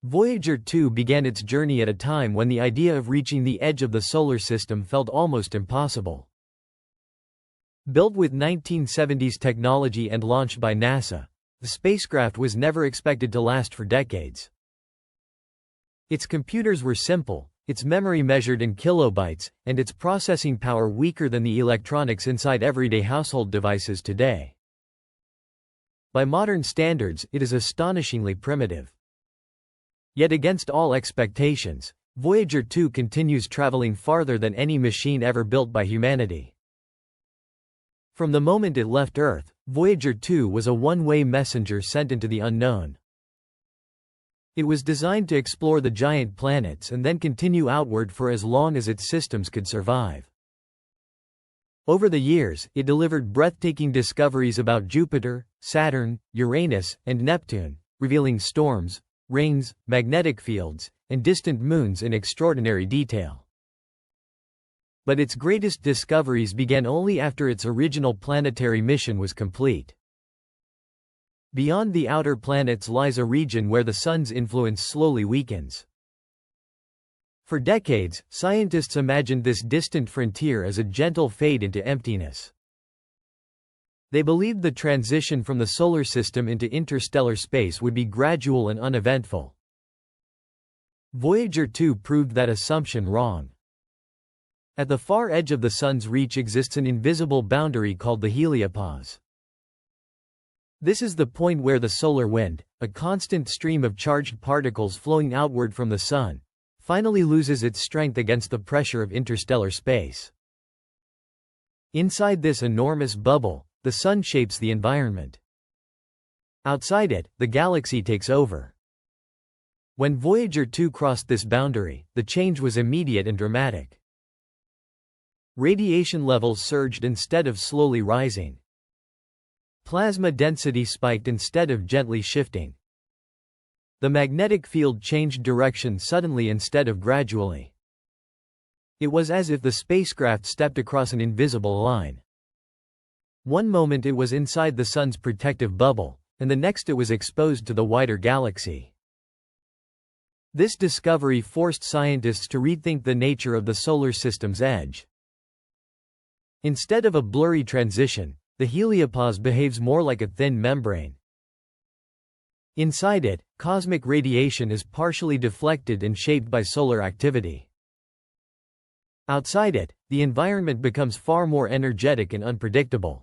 Voyager 2 began its journey at a time when the idea of reaching the edge of the solar system felt almost impossible. Built with 1970s technology and launched by NASA, the spacecraft was never expected to last for decades. Its computers were simple, its memory measured in kilobytes, and its processing power weaker than the electronics inside everyday household devices today. By modern standards, it is astonishingly primitive. Yet against all expectations, Voyager 2 continues traveling farther than any machine ever built by humanity. From the moment it left Earth, Voyager 2 was a one-way messenger sent into the unknown. It was designed to explore the giant planets and then continue outward for as long as its systems could survive. Over the years, it delivered breathtaking discoveries about Jupiter, Saturn, Uranus, and Neptune, revealing storms, rings, magnetic fields, and distant moons in extraordinary detail. But its greatest discoveries began only after its original planetary mission was complete. Beyond the outer planets lies a region where the Sun's influence slowly weakens. For decades, scientists imagined this distant frontier as a gentle fade into emptiness. They believed the transition from the solar system into interstellar space would be gradual and uneventful. Voyager 2 proved that assumption wrong. At the far edge of the Sun's reach exists an invisible boundary called the heliopause. This is the point where the solar wind, a constant stream of charged particles flowing outward from the Sun, finally loses its strength against the pressure of interstellar space. Inside this enormous bubble, the Sun shapes the environment. Outside it, the galaxy takes over. When Voyager 2 crossed this boundary, the change was immediate and dramatic. Radiation levels surged instead of slowly rising. Plasma density spiked instead of gently shifting. The magnetic field changed direction suddenly instead of gradually. It was as if the spacecraft stepped across an invisible line. One moment it was inside the Sun's protective bubble, and the next it was exposed to the wider galaxy. This discovery forced scientists to rethink the nature of the solar system's edge. Instead of a blurry transition, the heliopause behaves more like a thin membrane. Inside it, cosmic radiation is partially deflected and shaped by solar activity. Outside it, the environment becomes far more energetic and unpredictable.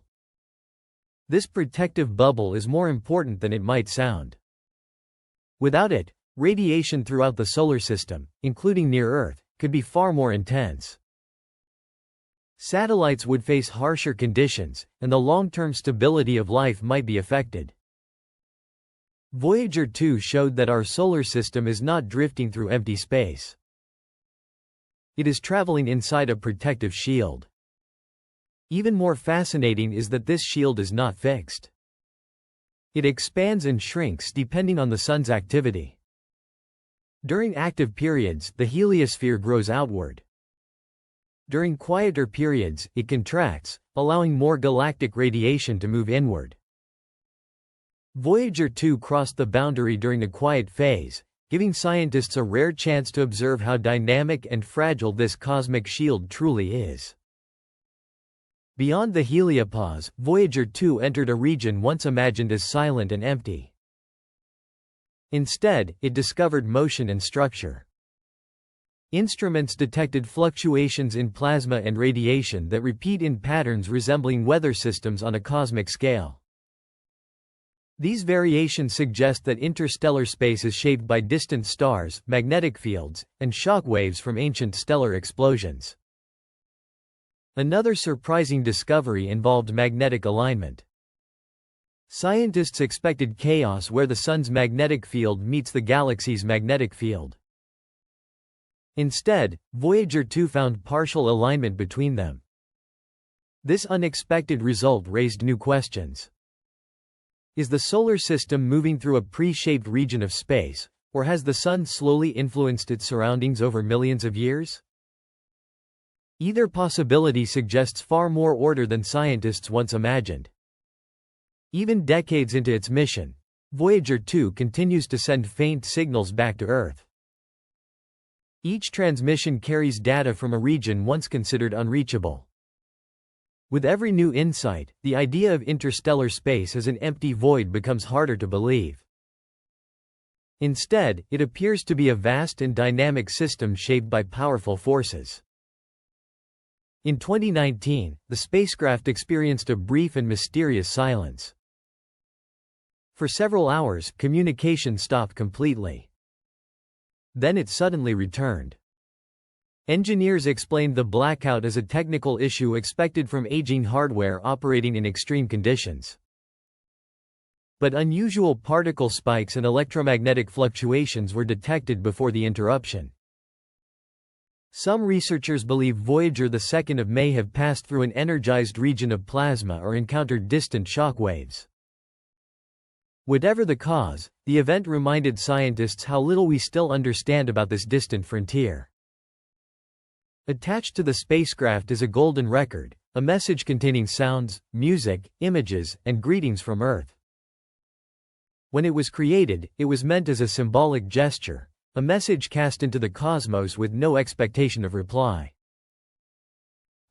This protective bubble is more important than it might sound. Without it, radiation throughout the solar system, including near Earth, could be far more intense. Satellites would face harsher conditions, and the long-term stability of life might be affected. Voyager 2 showed that our solar system is not drifting through empty space. It is traveling inside a protective shield. Even more fascinating is that this shield is not fixed. It expands and shrinks depending on the Sun's activity. During active periods, the heliosphere grows outward. During quieter periods, it contracts, allowing more galactic radiation to move inward. Voyager 2 crossed the boundary during the quiet phase, giving scientists a rare chance to observe how dynamic and fragile this cosmic shield truly is. Beyond the heliopause, Voyager 2 entered a region once imagined as silent and empty. Instead, it discovered motion and structure. Instruments detected fluctuations in plasma and radiation that repeat in patterns resembling weather systems on a cosmic scale. These variations suggest that interstellar space is shaped by distant stars, magnetic fields, and shock waves from ancient stellar explosions. Another surprising discovery involved magnetic alignment. Scientists expected chaos where the Sun's magnetic field meets the galaxy's magnetic field. Instead, Voyager 2 found partial alignment between them. This unexpected result raised new questions. Is the solar system moving through a pre-shaped region of space, or has the Sun slowly influenced its surroundings over millions of years? Either possibility suggests far more order than scientists once imagined. Even decades into its mission, Voyager 2 continues to send faint signals back to Earth. Each transmission carries data from a region once considered unreachable. With every new insight, the idea of interstellar space as an empty void becomes harder to believe. Instead, it appears to be a vast and dynamic system shaped by powerful forces. In 2019, the spacecraft experienced a brief and mysterious silence. For several hours, communication stopped completely. Then it suddenly returned. Engineers explained the blackout as a technical issue expected from aging hardware operating in extreme conditions. But unusual particle spikes and electromagnetic fluctuations were detected before the interruption. Some researchers believe Voyager 2 may have passed through an energized region of plasma or encountered distant shock waves. Whatever the cause, the event reminded scientists how little we still understand about this distant frontier. Attached to the spacecraft is a golden record, a message containing sounds, music, images, and greetings from Earth. When it was created, it was meant as a symbolic gesture, a message cast into the cosmos with no expectation of reply.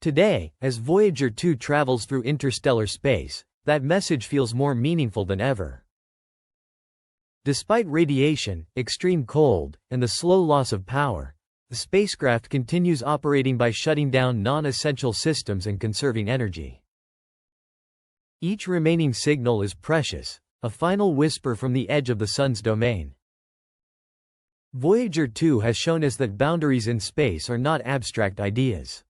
Today, as Voyager 2 travels through interstellar space, that message feels more meaningful than ever. Despite radiation, extreme cold, and the slow loss of power, the spacecraft continues operating by shutting down non-essential systems and conserving energy. Each remaining signal is precious, a final whisper from the edge of the Sun's domain. Voyager 2 has shown us that boundaries in space are not abstract ideas.